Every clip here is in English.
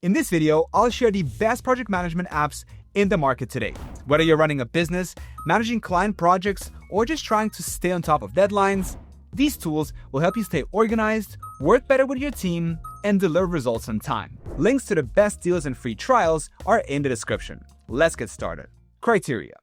In this video, I'll share the best project management apps in the market today. Whether you're running a business, managing client projects, or just trying to stay on top of deadlines, these tools will help you stay organized, work better with your team, and deliver results on time. Links to the best deals and free trials are in the description. Let's get started. Criteria.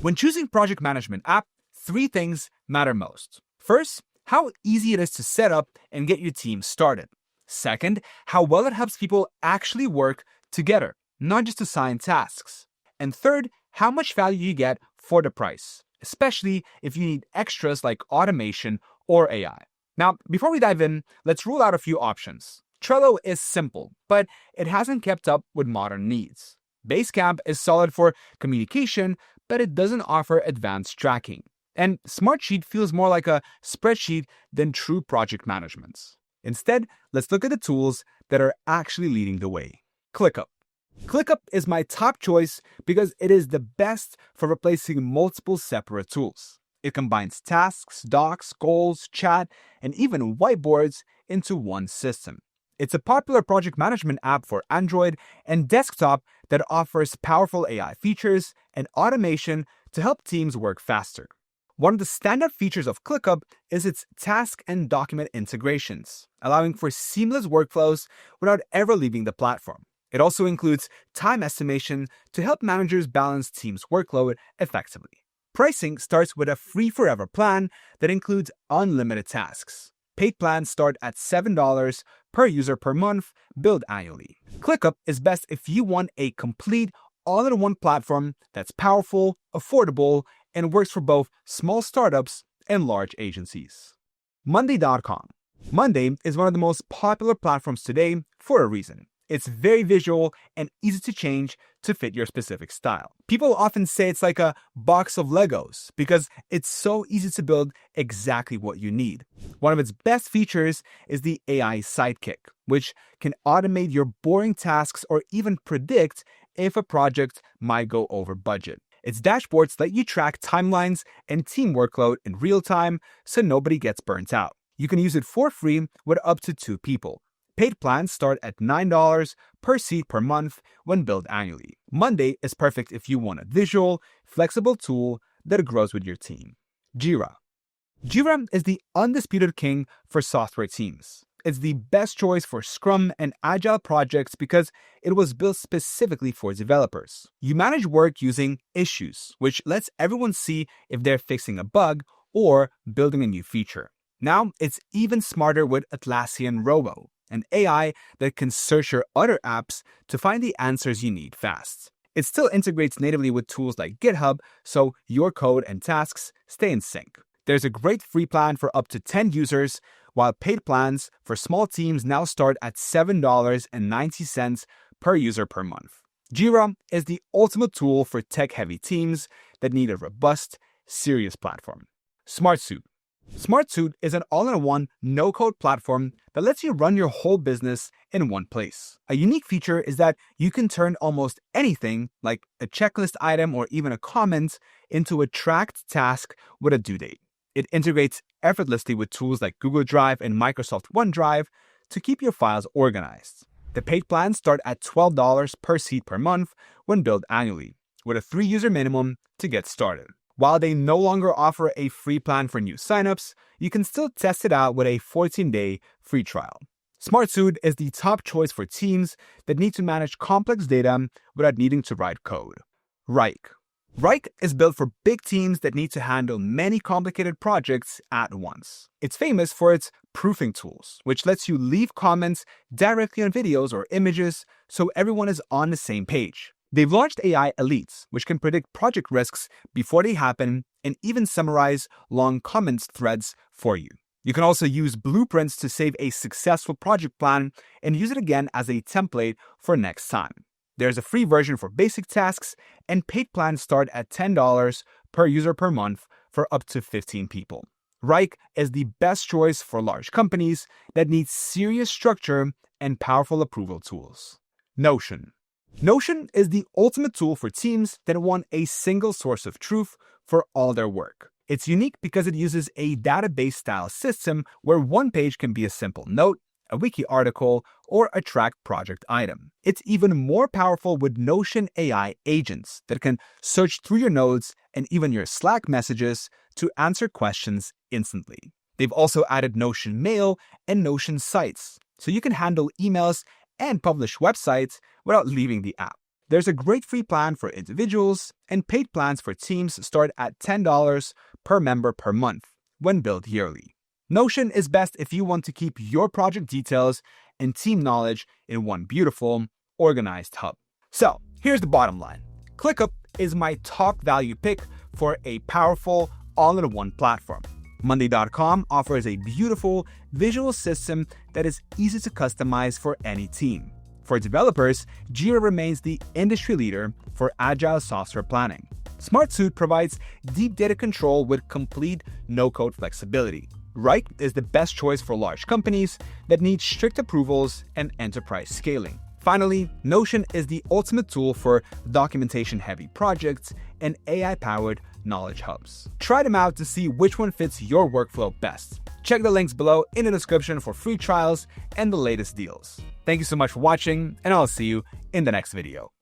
When choosing project management app, 3 things matter most. First, how easy it is to set up and get your team started. Second, how well it helps people actually work together, not just assign tasks. And third, how much value you get for the price, especially if you need extras like automation or AI. Now, before we dive in, let's rule out a few options. Trello is simple, but it hasn't kept up with modern needs. Basecamp is solid for communication, but it doesn't offer advanced tracking. And SmartSuite feels more like a spreadsheet than true project management. Instead, let's look at the tools that are actually leading the way. ClickUp. ClickUp is my top choice because it is the best for replacing multiple separate tools. It combines tasks, docs, goals, chat, and even whiteboards into one system. It's a popular project management app for Android and desktop that offers powerful AI features and automation to help teams work faster. One of the standout features of ClickUp is its task and document integrations, allowing for seamless workflows without ever leaving the platform. It also includes time estimation to help managers balance teams' workload effectively. Pricing starts with a free forever plan that includes unlimited tasks. Paid plans start at $7 per user per month, billed annually. ClickUp is best if you want a complete, all-in-one platform that's powerful, affordable, and works for both small startups and large agencies. Monday.com. Monday is one of the most popular platforms today for a reason. It's very visual and easy to change to fit your specific style. People often say it's like a box of Legos because it's so easy to build exactly what you need. One of its best features is the AI Sidekick, which can automate your boring tasks or even predict if a project might go over budget. Its dashboards let you track timelines and team workload in real time so nobody gets burnt out. You can use it for free with up to 2 people. Paid plans start at $9 per seat per month when billed annually. Monday is perfect if you want a visual, flexible tool that grows with your team. Jira. Jira is the undisputed king for software teams. It's the best choice for Scrum and Agile projects because it was built specifically for developers. You manage work using issues, which lets everyone see if they're fixing a bug or building a new feature. Now, it's even smarter with Atlassian Robo, an AI that can search your other apps to find the answers you need fast. It still integrates natively with tools like GitHub, so your code and tasks stay in sync. There's a great free plan for up to 10 users, while paid plans for small teams now start at $7.90 per user per month. Jira is the ultimate tool for tech-heavy teams that need a robust, serious platform. SmartSuite. SmartSuite is an all-in-one, no-code platform that lets you run your whole business in one place. A unique feature is that you can turn almost anything, like a checklist item or even a comment, into a tracked task with a due date. It integrates effortlessly with tools like Google Drive and Microsoft OneDrive to keep your files organized. The paid plans start at $12 per seat per month when billed annually, with a 3-user minimum to get started. While they no longer offer a free plan for new signups, you can still test it out with a 14-day free trial. SmartSuite is the top choice for teams that need to manage complex data without needing to write code. Wrike. Wrike is built for big teams that need to handle many complicated projects at once. It's famous for its proofing tools, which lets you leave comments directly on videos or images so everyone is on the same page. They've launched AI Elites, which can predict project risks before they happen and even summarize long comments threads for you. You can also use blueprints to save a successful project plan and use it again as a template for next time. There's a free version for basic tasks, and paid plans start at $10 per user per month for up to 15 people. Wrike is the best choice for large companies that need serious structure and powerful approval tools. Notion. Notion is the ultimate tool for teams that want a single source of truth for all their work. It's unique because it uses a database-style system where one page can be a simple note, a wiki article, or a tracked project item. It's even more powerful with Notion AI agents that can search through your notes and even your Slack messages to answer questions instantly. They've also added Notion Mail and Notion Sites, so you can handle emails and publish websites without leaving the app. There's a great free plan for individuals, and paid plans for teams start at $10 per member per month when billed yearly. Notion is best if you want to keep your project details and team knowledge in one beautiful, organized hub. So, here's the bottom line. ClickUp is my top value pick for a powerful, all-in-one platform. Monday.com offers a beautiful visual system that is easy to customize for any team. For developers, Jira remains the industry leader for agile software planning. SmartSuite provides deep data control with complete no-code flexibility. Wrike is the best choice for large companies that need strict approvals and enterprise scaling. Finally, Notion is the ultimate tool for documentation-heavy projects and AI-powered knowledge hubs. Try them out to see which one fits your workflow best. Check the links below in the description for free trials and the latest deals. Thank you so much for watching, and I'll see you in the next video.